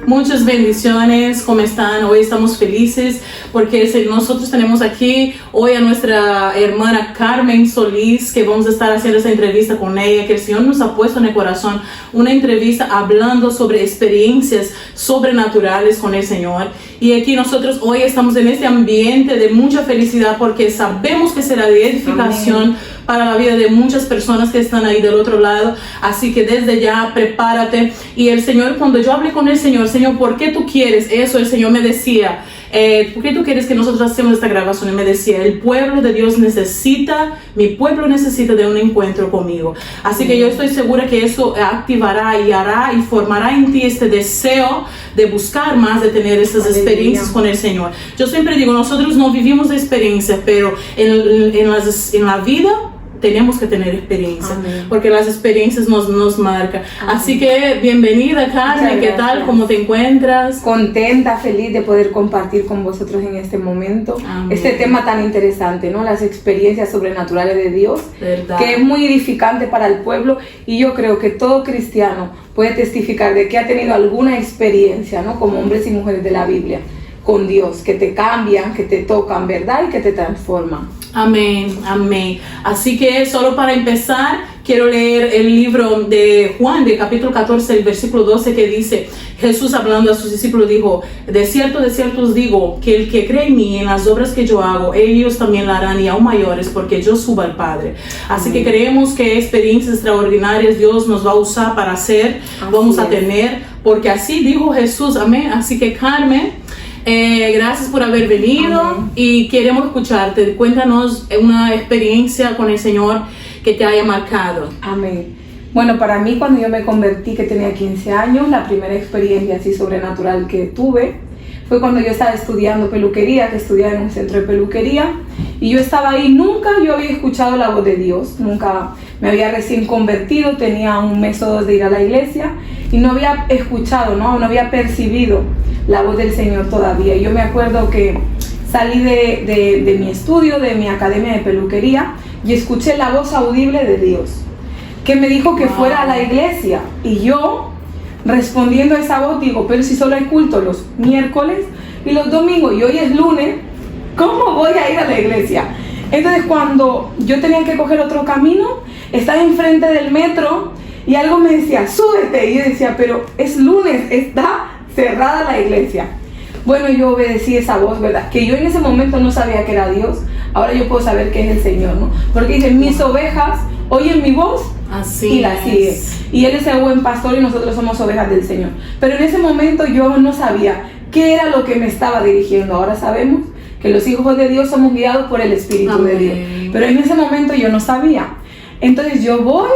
Muchas bendiciones, ¿cómo están? Hoy estamos felices porque nosotros tenemos aquí hoy a nuestra hermana Carmen Solís, que vamos a estar haciendo esa entrevista con ella, que el Señor nos ha puesto en el corazón, una entrevista hablando sobre experiencias sobrenaturales con el Señor. Y aquí nosotros hoy estamos en este ambiente de mucha felicidad porque sabemos que será de edificación. Amén. Para la vida de muchas personas que están ahí del otro lado. Así que desde ya prepárate. Y el Señor, cuando yo hablé con el Señor, ¿por qué tú quieres eso? El Señor me decía, ¿por qué tú quieres que nosotros hacemos esta grabación? Y me decía, el pueblo de Dios mi pueblo necesita de un encuentro conmigo. Así que yo estoy segura que eso activará y hará y formará en ti este deseo de buscar más, de tener esas experiencias con el Señor. Yo siempre digo, nosotros no vivimos de experiencias, pero en la vida tenemos que tener experiencia. Amén. Porque las experiencias nos marcan. Amén. Así que bienvenida, Carmen. ¿Qué tal? ¿Cómo te encuentras? Contenta, feliz de poder compartir con vosotros en este momento. Amén. Este tema tan interesante, ¿no? Las experiencias sobrenaturales de Dios, ¿verdad? Que es muy edificante para el pueblo, y yo creo que todo cristiano puede testificar de que ha tenido alguna experiencia, ¿no? Como hombres y mujeres de la Biblia, con Dios, que te cambian, que te tocan, ¿verdad? Y que te transforman. Amén, amén. Así que solo para empezar, quiero leer el libro de Juan, de capítulo 14, el versículo 12, que dice, Jesús hablando a sus discípulos dijo, de cierto os digo, que el que cree en mí, en las obras que yo hago, ellos también la harán y aún mayores, porque yo subo al Padre. Así que creemos que experiencias extraordinarias Dios nos va a usar para hacer, vamos a tener, porque así dijo Jesús, amén. Así que Carmen, gracias por haber venido. Amén. Y queremos escucharte. Cuéntanos una experiencia con el Señor que te haya marcado. Amén. Bueno, para mí, cuando yo me convertí, que tenía 15 años, la primera experiencia así sobrenatural que tuve fue cuando yo estaba estudiando peluquería, que estudiaba en un centro de peluquería, y yo estaba ahí. Nunca yo había escuchado la voz de Dios, nunca me había recién convertido, tenía un mes o dos de ir a la iglesia y no había escuchado, no había percibido la voz del Señor todavía. Yo me acuerdo que salí de mi estudio, de mi academia de peluquería, y escuché la voz audible de Dios, que me dijo que fuera a la iglesia, y yo respondiendo a esa voz digo, pero si solo hay culto los miércoles y los domingos y hoy es lunes, ¿cómo voy a ir a la iglesia? Entonces, cuando yo tenía que coger otro camino, estaba enfrente del metro y algo me decía, súbete, y yo decía, pero es lunes, está cerrada la iglesia. Bueno, yo obedecí esa voz, ¿verdad? Que yo en ese momento no sabía que era Dios. Ahora yo puedo saber que es el Señor, ¿no? Porque dice, mis ovejas oyen mi voz y la siguen. Y Él es el buen pastor y nosotros somos ovejas del Señor. Pero en ese momento yo no sabía qué era lo que me estaba dirigiendo. Ahora sabemos que los hijos de Dios somos guiados por el Espíritu de Dios. Pero en ese momento yo no sabía. Entonces yo voy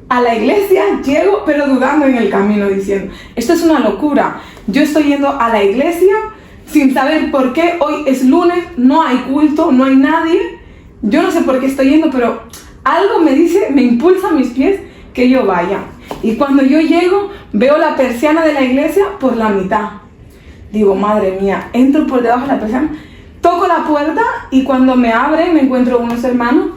a la iglesia, llego, pero dudando en el camino, diciendo, esto es una locura. Yo estoy yendo a la iglesia sin saber por qué. Hoy es lunes, no hay culto, no hay nadie. Yo no sé por qué estoy yendo, pero algo me dice, me impulsa a mis pies que yo vaya. Y cuando yo llego, veo la persiana de la iglesia por la mitad. Digo, madre mía, entro por debajo de la persiana, toco la puerta, y cuando me abre me encuentro unos hermanos,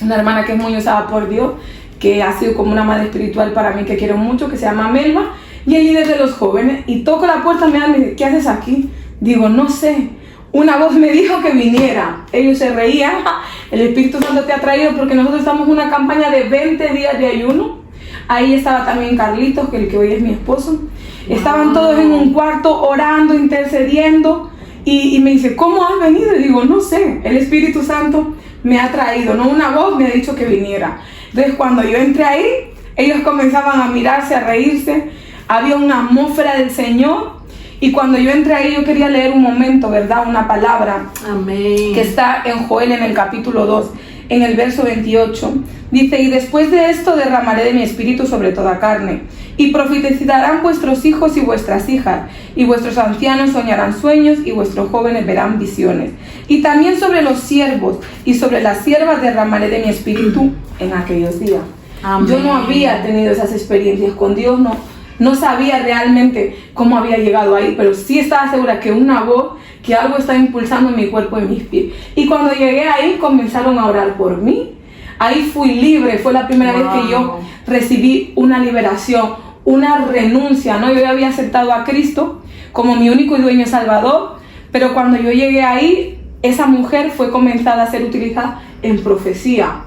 una hermana que es muy usada por Dios, que ha sido como una madre espiritual para mí, que quiero mucho, que se llama Melba, y el líder de los jóvenes. Y toco la puerta, me dice, ¿qué haces aquí? Digo, no sé, una voz me dijo que viniera. Ellos se reían, el Espíritu Santo te ha traído, porque nosotros estamos en una campaña de 20 días de ayuno. Ahí estaba también Carlitos, que el que hoy es mi esposo. Estaban todos en un cuarto orando, intercediendo, y me dice, ¿cómo has venido? Y digo, no sé, el Espíritu Santo me ha traído, no, una voz me ha dicho que viniera. Entonces, cuando yo entré ahí, ellos comenzaban a mirarse, a reírse, había una atmósfera del Señor. Y cuando yo entré ahí, yo quería leer un momento, ¿verdad? Una palabra. Amén. Que está en Joel, en el capítulo 2, en el verso 28. Dice, y después de esto derramaré de mi espíritu sobre toda carne, y profetizarán vuestros hijos y vuestras hijas, y vuestros ancianos soñarán sueños, y vuestros jóvenes verán visiones. Y también sobre los siervos y sobre las siervas derramaré de mi espíritu en aquellos días. Amén. Yo no había tenido esas experiencias con Dios, no sabía realmente cómo había llegado ahí, pero sí estaba segura que una voz, que algo estaba impulsando en mi cuerpo y en mis pies. Y cuando llegué ahí, comenzaron a orar por mí. Ahí fui libre, fue la primera vez que yo recibí una liberación, una renuncia, ¿no? Yo ya había aceptado a Cristo como mi único y dueño salvador, pero cuando yo llegué ahí, esa mujer fue comenzada a ser utilizada en profecía.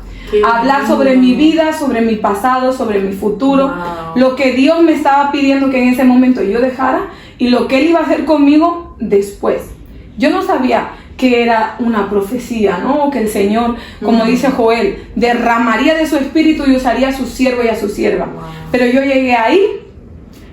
A hablar sobre mi vida, sobre mi pasado, sobre mi futuro, lo que Dios me estaba pidiendo que en ese momento yo dejara y lo que Él iba a hacer conmigo después. Yo no sabía que era una profecía, ¿no? Que el Señor, como dice Joel, derramaría de su espíritu y usaría a su siervo y a su sierva. Pero yo llegué ahí,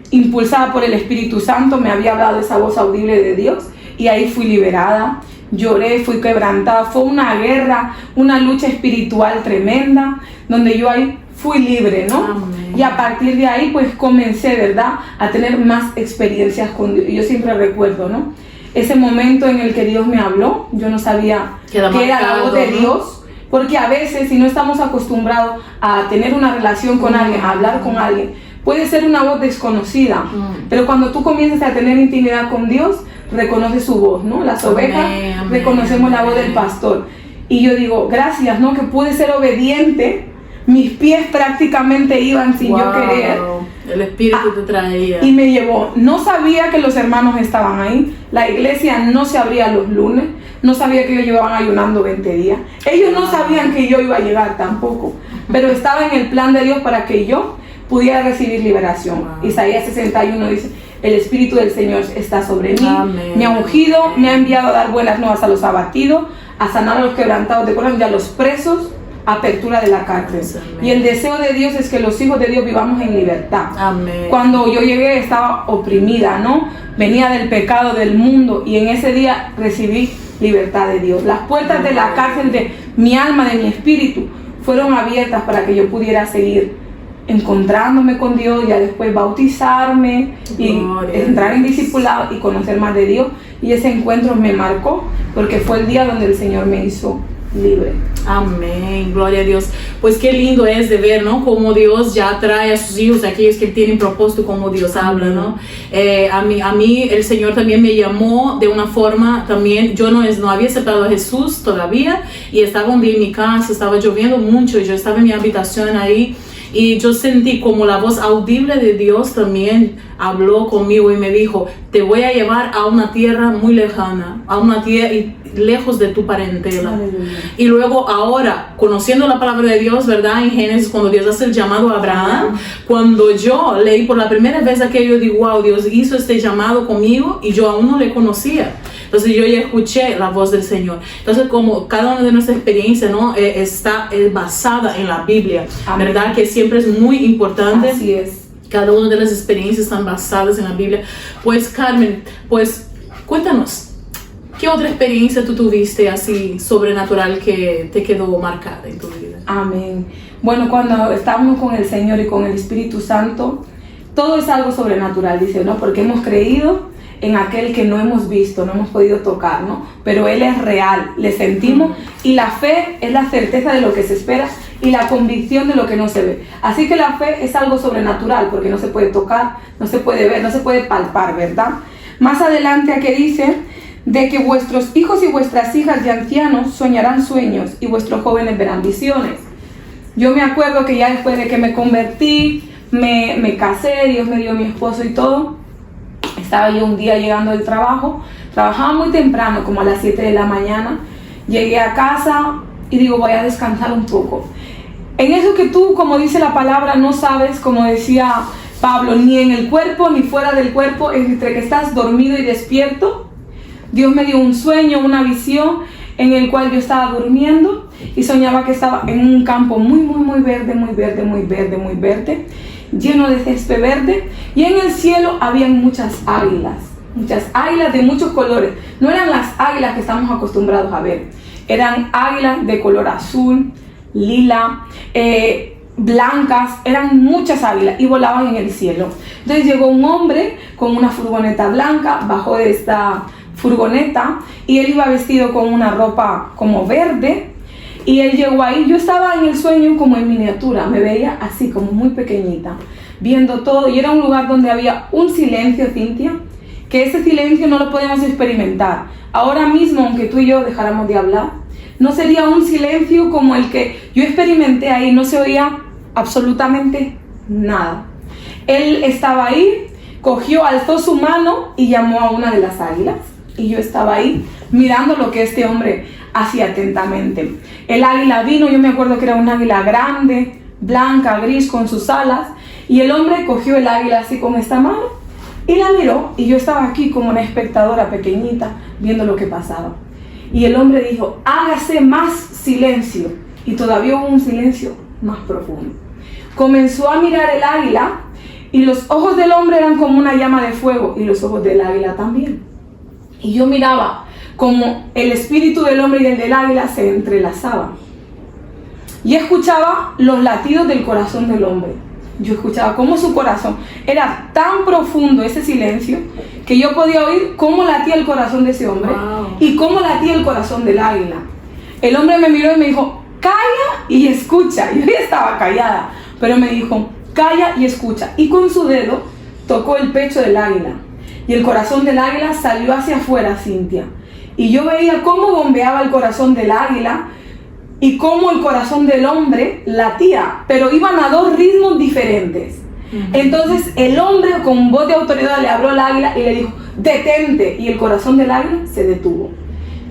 impulsada por el Espíritu Santo, me había hablado esa voz audible de Dios y ahí fui liberada. Lloré, fui quebrantada, fue una guerra, una lucha espiritual tremenda, donde yo ahí fui libre, ¿no? Amén. Y a partir de ahí pues comencé, ¿verdad?, a tener más experiencias con Dios. Y yo siempre recuerdo, ¿no?, ese momento en el que Dios me habló. Yo no sabía que era la voz de Dios, porque a veces si no estamos acostumbrados a tener una relación con alguien, a hablar con alguien, puede ser una voz desconocida, pero cuando tú comienzas a tener intimidad con Dios, reconoce su voz, ¿no? Las ovejas reconocemos la voz del pastor. Y yo digo, gracias, ¿no?, que pude ser obediente. Mis pies prácticamente iban sin yo querer. El Espíritu te traía. Y me llevó. No sabía que los hermanos estaban ahí. La iglesia no se abría los lunes. No sabía que ellos llevaban ayunando 20 días. Ellos no sabían que yo iba a llegar tampoco. Pero estaba en el plan de Dios para que yo pudiera recibir liberación. Isaías 61 dice: el Espíritu del Señor está sobre mí. Amén. Me ha ungido, me ha enviado a dar buenas nuevas a los abatidos, a sanar a los quebrantados de corazón y a los presos, apertura de la cárcel. Amén. Y el deseo de Dios es que los hijos de Dios vivamos en libertad. Amén. Cuando yo llegué estaba oprimida, ¿no? Venía del pecado del mundo y en ese día recibí libertad de Dios. Las puertas de la cárcel de mi alma, de mi espíritu, fueron abiertas para que yo pudiera seguir encontrándome con Dios, ya después bautizarme y entrar en discipulado y conocer más de Dios. Y ese encuentro me marcó porque fue el día donde el Señor me hizo libre. Amén, gloria a Dios. Pues qué lindo es de ver, ¿no?, cómo Dios ya trae a sus hijos, aquellos que tienen propósito, como Dios habla, ¿no? A mí el Señor también me llamó de una forma también. Yo no había aceptado a Jesús todavía y estaba un día en mi casa, estaba lloviendo mucho, yo estaba en mi habitación ahí y yo sentí como la voz audible de Dios también habló conmigo y me dijo: te voy a llevar a una tierra muy lejana, a una tierra lejos de tu parentela. Aleluya. Y luego ahora, conociendo la palabra de Dios, ¿verdad?, en Génesis, cuando Dios hace el llamado a Abraham, cuando yo leí por la primera vez aquello, digo, wow, Dios hizo este llamado conmigo y yo aún no le conocía. Entonces yo ya escuché la voz del Señor. Entonces, como cada una de nuestras experiencias, ¿no?, está basada en la Biblia. Amén. ¿Verdad?, que siempre es muy importante. Así es. Cada una de las experiencias están basadas en la Biblia. Pues Carmen, pues cuéntanos, ¿qué otra experiencia tú tuviste así sobrenatural que te quedó marcada en tu vida? Amén. Bueno, cuando estamos con el Señor y con el Espíritu Santo, todo es algo sobrenatural, dice, ¿no? Porque hemos creído en aquel que no hemos visto, no hemos podido tocar, ¿no? Pero Él es real, le sentimos, y la fe es la certeza de lo que se espera y la convicción de lo que no se ve. Así que la fe es algo sobrenatural, porque no se puede tocar, no se puede ver, no se puede palpar, ¿verdad? Más adelante aquí dice de que vuestros hijos y vuestras hijas de ancianos soñarán sueños y vuestros jóvenes verán visiones. Yo me acuerdo que ya después de que me convertí, me casé, Dios me dio mi esposo y todo. Estaba yo un día llegando del trabajo, trabajaba muy temprano, como a las 7 de la mañana. Llegué a casa y digo, voy a descansar un poco. En eso que tú, como dice la palabra, no sabes, como decía Pablo, ni en el cuerpo ni fuera del cuerpo, entre que estás dormido y despierto. Dios me dio un sueño, una visión en el cual yo estaba durmiendo y soñaba que estaba en un campo muy verde, muy verde, muy verde, muy verde, lleno de césped verde, y en el cielo habían muchas águilas de muchos colores. No eran las águilas que estamos acostumbrados a ver, eran águilas de color azul, lila, blancas, eran muchas águilas y volaban en el cielo. Entonces llegó un hombre con una furgoneta blanca, bajó de esta furgoneta y él iba vestido con una ropa como verde. Y él llegó ahí, yo estaba en el sueño como en miniatura, me veía así como muy pequeñita, viendo todo, y era un lugar donde había un silencio, Cintia, que ese silencio no lo podemos experimentar. Ahora mismo, aunque tú y yo dejáramos de hablar, no sería un silencio como el que yo experimenté ahí, no se oía absolutamente nada. Él estaba ahí, cogió, alzó su mano y llamó a una de las águilas. Y yo estaba ahí mirando lo que este hombre hacía atentamente. El águila vino, yo me acuerdo que era un águila grande, blanca, gris, con sus alas. Y el hombre cogió el águila así con esta mano y la miró. Y yo estaba aquí como una espectadora pequeñita viendo lo que pasaba. Y el hombre dijo, hágase más silencio. Y todavía hubo un silencio más profundo. Comenzó a mirar el águila y los ojos del hombre eran como una llama de fuego y los ojos del águila también. Y yo miraba como el espíritu del hombre y el del águila se entrelazaban. Y escuchaba los latidos del corazón del hombre. Yo escuchaba cómo su corazón era tan profundo, ese silencio, que yo podía oír cómo latía el corazón de ese hombre. Wow. Y cómo latía el corazón del águila. El hombre me miró y me dijo, calla y escucha. Yo ya estaba callada, pero me dijo, calla y escucha. Y con su dedo tocó el pecho del águila. Y el corazón del águila salió hacia afuera, Cintia. Y yo veía cómo bombeaba el corazón del águila y cómo el corazón del hombre latía, pero iban a dos ritmos diferentes. Entonces el hombre con voz de autoridad le habló al águila y le dijo, detente. Y el corazón del águila se detuvo.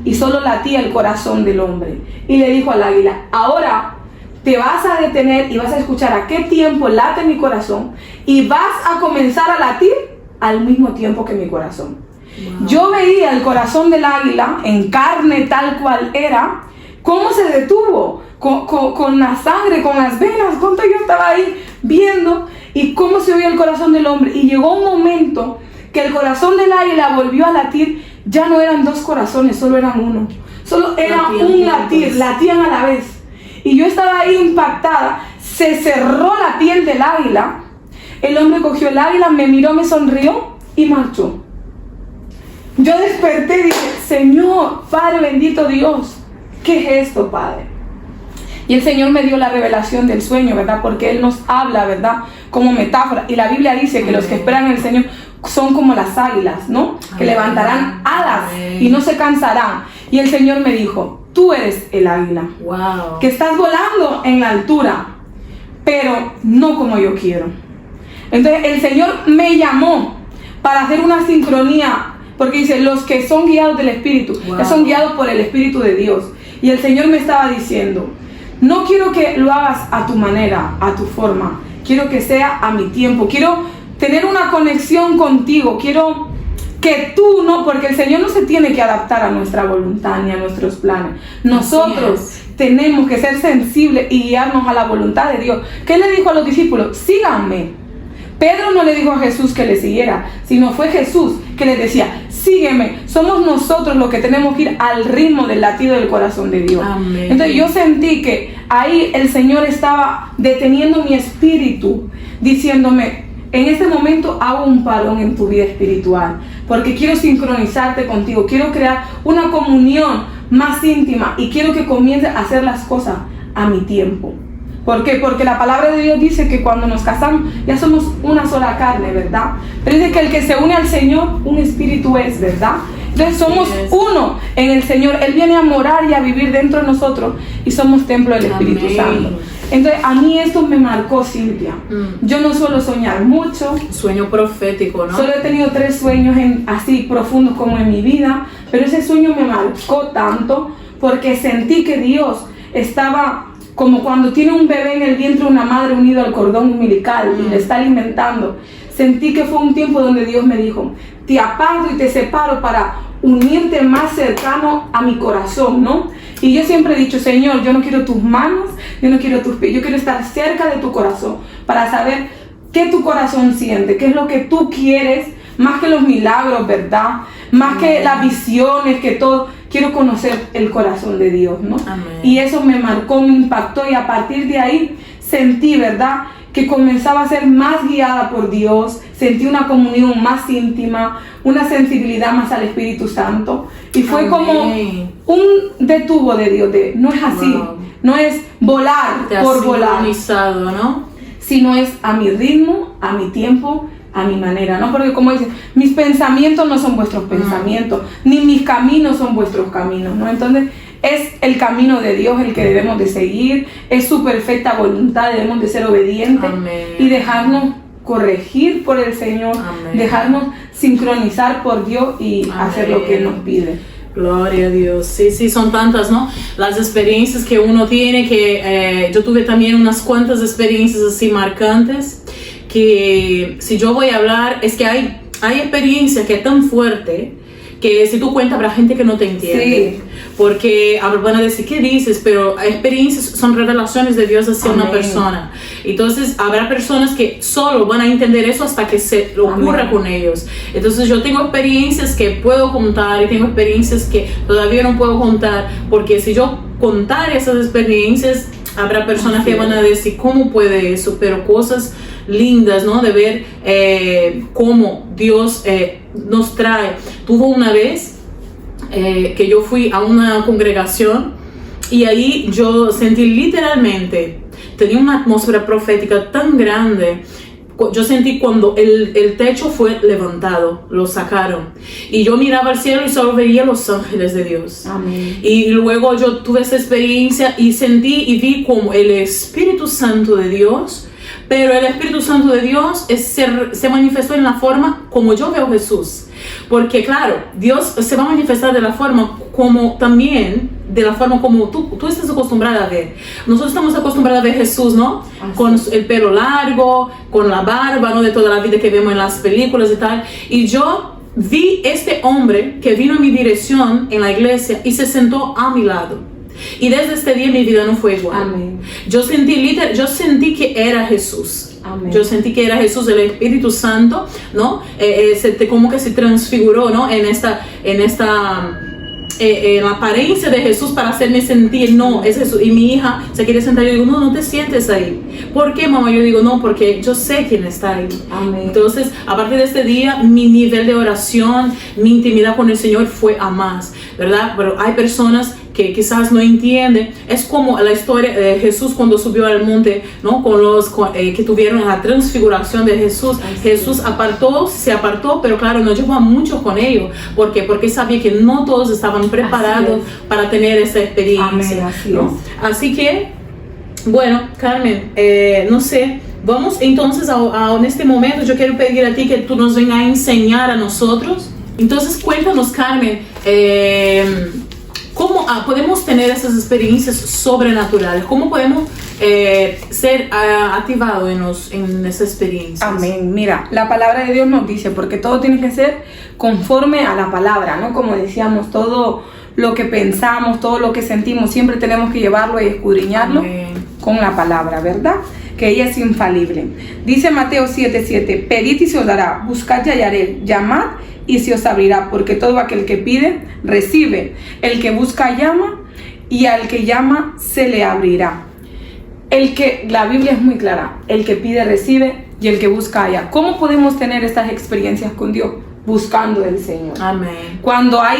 Y solo latía el corazón del hombre. Y le dijo al águila, ahora te vas a detener y vas a escuchar a qué tiempo late mi corazón y vas a comenzar a latir al mismo tiempo que mi corazón. Wow. Yo veía el corazón del águila en carne tal cual era, cómo se detuvo con la sangre, con las venas, cuánto yo estaba ahí viendo y cómo se oía el corazón del hombre. Y llegó un momento que el corazón del águila volvió a latir. Ya no eran dos corazones, solo eran uno. Solo era un latir, latían a la vez. Y yo estaba ahí impactada. Se cerró la piel del águila. El hombre cogió el águila, me miró, me sonrió y marchó. Yo desperté y dije, Señor, Padre bendito Dios, ¿qué es esto, Padre? Y el Señor me dio la revelación del sueño, ¿verdad? Porque Él nos habla, ¿verdad? Como metáfora. Y la Biblia dice que los que esperan en el Señor son como las águilas, ¿no? Que levantarán alas y no se cansarán. Y el Señor me dijo, tú eres el águila. Wow. Que estás volando en la altura, pero no como yo quiero. Entonces el Señor me llamó para hacer una sincronía, porque dice, los que son guiados del Espíritu, wow, son guiados por el Espíritu de Dios. Y el Señor me estaba diciendo, no quiero que lo hagas a tu manera, a tu forma, quiero que sea a mi tiempo, quiero tener una conexión contigo, quiero que tú no, porque el Señor no se tiene que adaptar a nuestra voluntad ni a nuestros planes. Nosotros tenemos que ser sensibles y guiarnos a la voluntad de Dios. ¿Qué le dijo a los discípulos? Síganme. Pedro no le dijo a Jesús que le siguiera, sino fue Jesús que le decía, sígueme. Somos nosotros los que tenemos que ir al ritmo del latido del corazón de Dios. Amén. Entonces yo sentí que ahí el Señor estaba deteniendo mi espíritu, diciéndome, en este momento hago un parón en tu vida espiritual, porque quiero sincronizarte contigo, quiero crear una comunión más íntima y quiero que comiences a hacer las cosas a mi tiempo. ¿Por qué? Porque la palabra de Dios dice que cuando nos casamos ya somos una sola carne, ¿verdad? Pero dice que el que se une al Señor, un espíritu es, ¿verdad? Entonces somos uno en el Señor. Él viene a morar y a vivir dentro de nosotros y somos templo del Espíritu Santo. Entonces a mí esto me marcó, Cintia. Yo no suelo soñar mucho. Sueño profético, ¿no? Solo he tenido 3 sueños así profundos como en mi vida, pero ese sueño me marcó tanto porque sentí que Dios estaba como cuando tiene un bebé en el vientre una madre unido al cordón umbilical y le está alimentando. Sentí que fue un tiempo donde Dios me dijo, te aparto y te separo para unirte más cercano a mi corazón, ¿no? Y yo siempre he dicho, Señor, yo no quiero tus manos, yo no quiero tus pies, yo quiero estar cerca de tu corazón para saber qué tu corazón siente, qué es lo que tú quieres, más que los milagros, ¿verdad? Más que las visiones, que todo. Quiero conocer el corazón de Dios, ¿no? Amén. Y eso me marcó, me impactó y a partir de ahí sentí, ¿verdad?, que comenzaba a ser más guiada por Dios, sentí una comunión más íntima, una sensibilidad más al Espíritu Santo y fue Amén. Como un detuvo de Dios, no es así, wow. No es volar por volar, ¿no? Sino es a mi ritmo, a mi tiempo, a mi manera, ¿no? Porque como dice, mis pensamientos no son vuestros pensamientos, ni mis caminos son vuestros caminos, ¿no? Entonces es el camino de Dios el que debemos de seguir, es su perfecta voluntad, debemos de ser obedientes. Amén. Y dejarnos corregir por el Señor, Amén. dejarnos sincronizar por Dios y Amén. hacer lo que Él nos pide. Gloria a Dios. Sí, sí, son tantas, ¿no? Las experiencias que uno tiene, que yo tuve también unas cuantas experiencias así marcantes, que si yo voy a hablar, es que hay experiencia que es tan fuerte, que si tú cuentas habrá gente que no te entiende, Sí. porque van a decir, ¿qué dices? Pero experiencias son revelaciones de Dios hacia Amén. una persona. Entonces habrá personas que solo van a entender eso hasta que se lo ocurra Amén. con ellos. Entonces yo tengo experiencias que puedo contar y tengo experiencias que todavía no puedo contar, porque si yo contar esas experiencias, habrá personas que van a decir, ¿cómo puede eso? Pero cosas lindas, ¿no? De ver cómo Dios nos trae. Tuvo una vez que yo fui a una congregación y ahí yo sentí literalmente, tenía una atmósfera profética tan grande. Yo sentí cuando el techo fue levantado, lo sacaron, y yo miraba al cielo y solo veía los ángeles de Dios. Amén. Y luego yo tuve esa experiencia y sentí y vi como el Espíritu Santo de Dios, pero el Espíritu Santo de Dios se manifestó en la forma como yo veo a Jesús. Porque claro, Dios se va a manifestar de la forma como también, de la forma como tú estás acostumbrada a ver. Nosotros estamos acostumbrados a ver Jesús, ¿no? Con el pelo largo, con la barba, ¿no? De toda la vida que vemos en las películas y tal. Y yo vi este hombre que vino en mi dirección en la iglesia y se sentó a mi lado. Y desde este día mi vida no fue igual. Amén. Yo sentí que era Jesús. Amén. Yo sentí que era Jesús, el Espíritu Santo, ¿no? Como que se transfiguró, ¿no? En la apariencia de Jesús para hacerme sentir, no, es Jesús. Y mi hija se quiere sentar y yo digo, no te sientes ahí. ¿Por qué, mamá? Yo digo, no, porque yo sé quién está ahí. Amén. Entonces, a partir de este día, mi nivel de oración, mi intimidad con el Señor fue a más, ¿verdad? Pero hay personas que quizás no entienden. Es como la historia de Jesús cuando subió al monte, ¿no? Con los que tuvieron la transfiguración de Jesús. Jesús se apartó, pero claro, no llevó a muchos con ellos. ¿Por qué? Porque sabía que no todos estaban preparados para tener esa experiencia. Amén, ¿no? Así que, bueno, Carmen, no sé, vamos entonces en este momento, yo quiero pedir a ti que tú nos vengas a enseñar a nosotros. Entonces, cuéntanos, Carmen, ¿cómo podemos tener esas experiencias sobrenaturales? ¿Cómo podemos ser activados en esas experiencias? Amén. Mira, la palabra de Dios nos dice, porque todo tiene que ser conforme a la palabra, ¿no? Como decíamos, todo lo que pensamos, todo lo que sentimos, siempre tenemos que llevarlo y escudriñarlo. Amén. Con la palabra, ¿verdad? Que ella es infalible. Dice Mateo 7:7, pedid y se os dará, buscad y hallaréis, llamad y se os abrirá, porque todo aquel que pide, recibe, el que busca llama, y al que llama se le abrirá. La Biblia es muy clara, el que pide recibe y el que busca halla. ¿Cómo podemos tener estas experiencias con Dios? Buscando del Señor. Amén. Cuando hay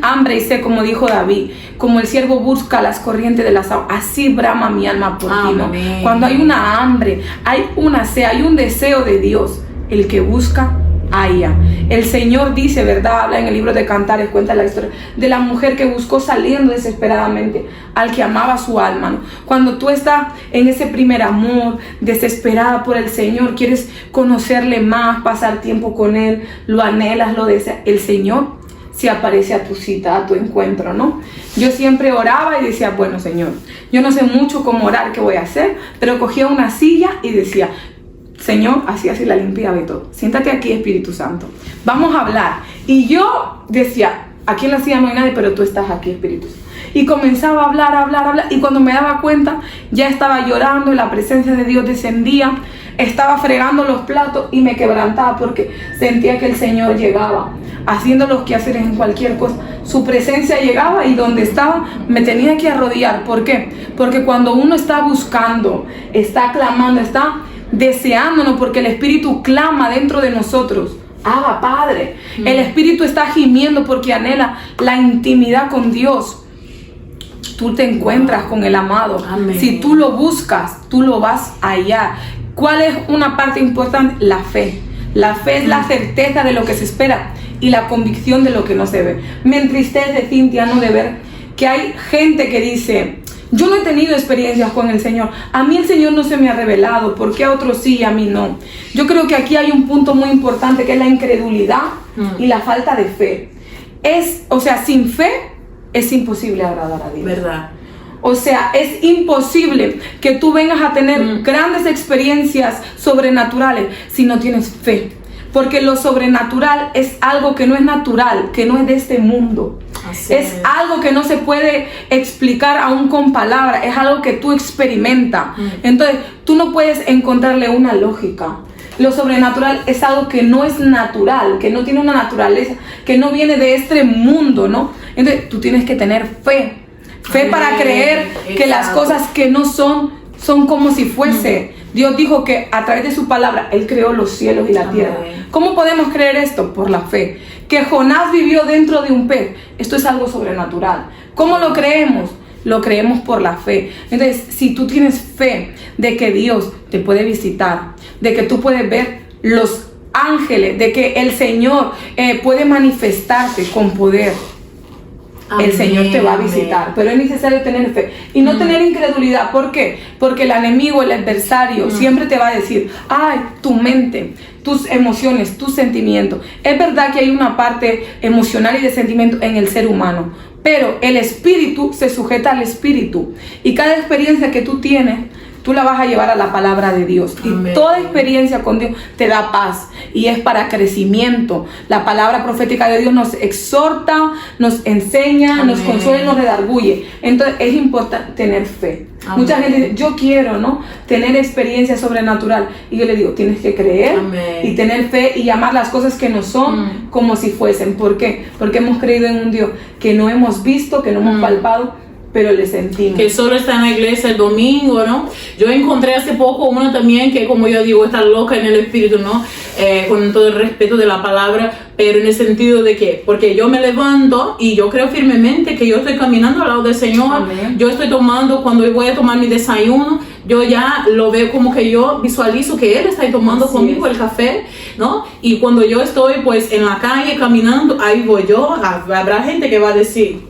hambre y sed, como dijo David, como el siervo busca las corrientes de las aguas, así brama mi alma por ti, ¿no? Cuando hay una hambre, hay una sed, hay un deseo de Dios, el que busca halla. El Señor dice, ¿verdad? Habla en el libro de Cantares, cuenta la historia de la mujer que buscó saliendo desesperadamente al que amaba su alma, ¿no? Cuando tú estás en ese primer amor, desesperada por el Señor, quieres conocerle más, pasar tiempo con Él, lo anhelas, lo deseas, el Señor se aparece a tu cita, a tu encuentro, ¿no? Yo siempre oraba y decía, bueno, Señor, yo no sé mucho cómo orar, qué voy a hacer, pero cogía una silla y decía, Señor, así la limpiaba y todo. Siéntate aquí, Espíritu Santo. Vamos a hablar. Y yo decía, aquí en la silla no hay nadie, pero tú estás aquí, Espíritu Santo. Y comenzaba a hablar. Y cuando me daba cuenta, ya estaba llorando y la presencia de Dios descendía. Estaba fregando los platos y me quebrantaba porque sentía que el Señor llegaba, haciendo los quehaceres en cualquier cosa. Su presencia llegaba y donde estaba me tenía que arrodillar. ¿Por qué? Porque cuando uno está buscando, está clamando, está deseándonos, porque el Espíritu clama dentro de nosotros, Abba, Padre. El Espíritu está gimiendo porque anhela la intimidad con Dios. Tú te encuentras con el amado. Amén. Si tú lo buscas, tú lo vas a hallar. ¿Cuál es una parte importante? La fe. La fe es la certeza de lo que se espera y la convicción de lo que no se ve. Me entristece, Cintia, no de ver que hay gente que dice, Yo no he tenido experiencias con el Señor. A mí el Señor no se me ha revelado. ¿Por qué a otros sí y a mí no? Yo creo que aquí hay un punto muy importante que es la incredulidad y la falta de fe. Sin fe es imposible agradar a Dios. ¿Verdad? O sea, es imposible que tú vengas a tener grandes experiencias sobrenaturales si no tienes fe. Porque lo sobrenatural es algo que no es natural, que no es de este mundo. Es algo que no se puede explicar aún con palabras, es algo que tú experimentas. Entonces, tú no puedes encontrarle una lógica. Lo sobrenatural es algo que no es natural, que no tiene una naturaleza, que no viene de este mundo, ¿no? Entonces, tú tienes que tener fe. Fe para creer que las cosas que no son como si fuese. Dios dijo que a través de su palabra Él creó los cielos y la tierra. ¿Cómo podemos creer esto? Por la fe. Que Jonás vivió dentro de un pez. Esto es algo sobrenatural. ¿Cómo lo creemos? Lo creemos por la fe. Entonces, si tú tienes fe de que Dios te puede visitar, de que tú puedes ver los ángeles, de que el Señor puede manifestarse con poder, el Señor te va a visitar, pero es necesario tener fe y no tener incredulidad. ¿Por qué? Porque el enemigo, el adversario, siempre te va a decir, ay, tu mente, tus emociones, tus sentimientos. Es verdad que hay una parte emocional y de sentimiento en el ser humano, pero el espíritu se sujeta al espíritu y cada experiencia que tú tienes, tú la vas a llevar a la palabra de Dios. Y toda experiencia con Dios te da paz y es para crecimiento. La palabra profética de Dios nos exhorta, nos enseña, nos consuela y nos redarguye. Entonces es importante tener fe. Mucha gente dice, yo quiero, ¿no?, tener experiencia sobrenatural. Y yo le digo, tienes que creer y tener fe y llamar las cosas que no son como si fuesen. ¿Por qué? Porque hemos creído en un Dios que no hemos visto, que no hemos palpado, pero le sentimos. Que solo está en la iglesia el domingo, ¿no? Yo encontré hace poco una también que, como yo digo, está loca en el espíritu, ¿no? Con todo el respeto de la palabra, pero en el sentido de que, porque yo me levanto y yo creo firmemente que yo estoy caminando al lado del Señor. Amén. Yo estoy tomando, cuando voy a tomar mi desayuno, yo ya lo veo como que yo visualizo que Él está ahí tomando conmigo el café, ¿no? Y cuando yo estoy pues en la calle caminando, ahí voy yo, habrá gente que va a decir,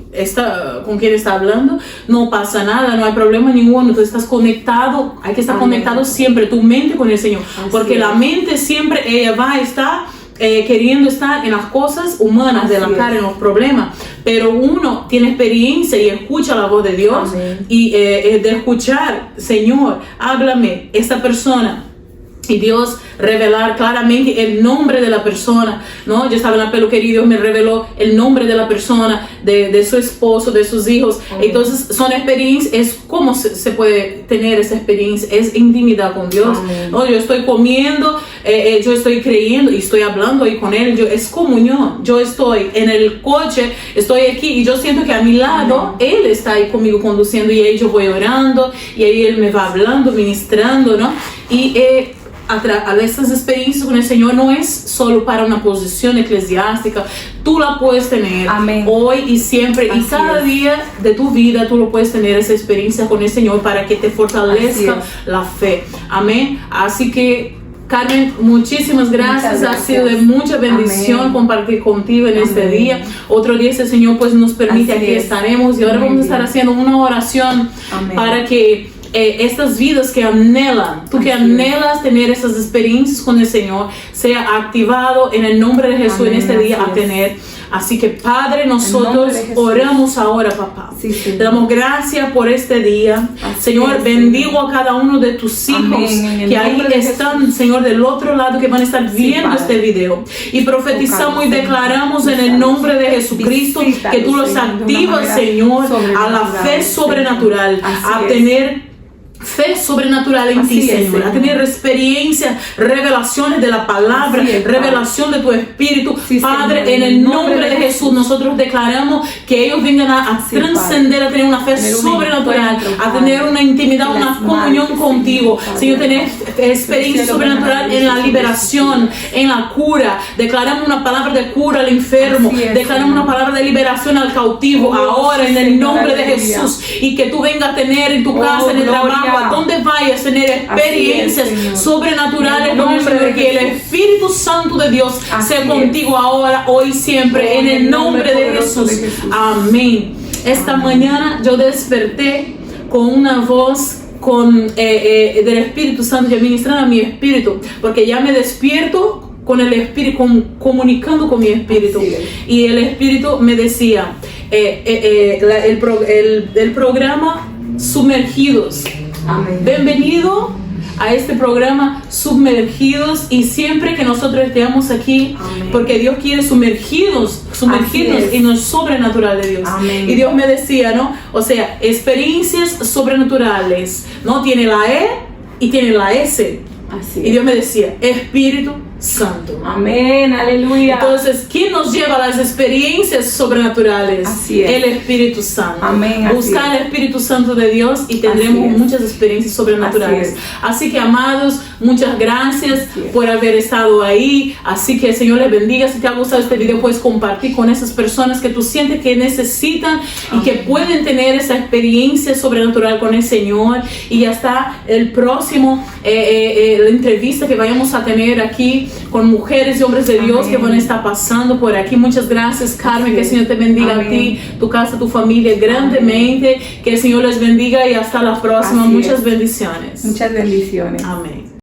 ¿con quién está hablando? No pasa nada, no hay problema ninguno, tú estás conectado, hay que estar conectado siempre, tu mente con el Señor, porque la mente siempre, ella va a estar queriendo estar en las cosas humanas de la carne, en los problemas, pero uno tiene experiencia y escucha la voz de Dios. Y de escuchar, Señor, háblame, esta persona, y Dios revelar claramente el nombre de la persona, ¿no? Yo estaba en la peluquería y Dios me reveló el nombre de la persona, de su esposo, de sus hijos. Entonces son experiencias, es cómo se puede tener esa experiencia, es intimidad con Dios, ¿no? Yo estoy comiendo, yo estoy creyendo y estoy hablando ahí con Él, es comunión. Yo estoy en el coche, estoy aquí y yo siento que a mi lado Él está ahí conmigo conduciendo y ahí yo voy orando y ahí Él me va hablando, ministrando, ¿no? Y a estas experiencias con el Señor no es solo para una posición eclesiástica, tú la puedes tener hoy y siempre. Así y cada día de tu vida tú lo puedes tener, esa experiencia con el Señor, para que te fortalezca la fe. Amén. Así que, Carmen, muchísimas gracias. Ha sido de mucha bendición compartir contigo en este día. Otro día, si el Señor pues nos permite, aquí estaremos. Y ahora vamos a estar haciendo una oración para que estas vidas que anhelan, tú que anhelas tener esas experiencias con el Señor, sea activado en el nombre de Jesús en este día a tener. Así que, Padre, nosotros oramos ahora, papá. Te damos gracias por este día. Señor, bendigo a cada uno de tus hijos que ahí están, Señor, del otro lado, que van a estar viendo este video. Y profetizamos y declaramos en el nombre de Jesucristo que tú los activas, Señor, a la fe sobrenatural, a tener fe sobrenatural en ti, Señor, a tener experiencia, revelaciones de la palabra, revelación de tu espíritu. Padre, Señor, en el nombre de Jesús, nosotros declaramos que ellos vengan a trascender, a tener una fe sobrenatural, a tener una intimidad, una comunión contigo. Señor, tener experiencia sobrenatural en la liberación, en la cura. Declaramos una palabra de cura al enfermo, declaramos una palabra de liberación al cautivo, ahora en el nombre de Jesús. Y que tú vengas a tener en tu casa, en el trabajo, a donde vayas, tener experiencias sobrenaturales con el Señor, que el Espíritu Santo de Dios sea contigo ahora, hoy, siempre, en el nombre de Jesús. Amén. Esta mañana yo desperté con una voz del Espíritu Santo, y ministrando a mi espíritu, porque ya me despierto con el espíritu, comunicando con mi espíritu. Y el espíritu me decía, el programa Sumergidos. Amén. Bienvenido a este programa Sumergidos, y siempre que nosotros estemos aquí, amén, porque Dios quiere sumergirnos en lo sobrenatural de Dios. Amén. Y Dios me decía, ¿no? O sea, experiencias sobrenaturales, ¿no? Tiene la E y tiene la S. Así y Dios me decía, Espíritu Santo. Amén, aleluya. Entonces, ¿quién nos lleva a las experiencias sobrenaturales? Así es. El Espíritu Santo. Amén. Buscar el Espíritu Santo de Dios y tendremos muchas experiencias sobrenaturales. Así que, amados, muchas gracias por haber estado ahí. Así que el Señor les bendiga. Si te ha gustado este video, puedes compartir con esas personas que tú sientes que necesitan y que pueden tener esa experiencia sobrenatural con el Señor. Y hasta el próximo, la entrevista que vayamos a tener aquí con mujeres y hombres de Dios que van a estar pasando por aquí. Muchas gracias, Carmen. Que el Señor te bendiga a ti, tu casa, tu familia grandemente. Que el Señor les bendiga y hasta la próxima. Muchas bendiciones. Muchas bendiciones. Amén.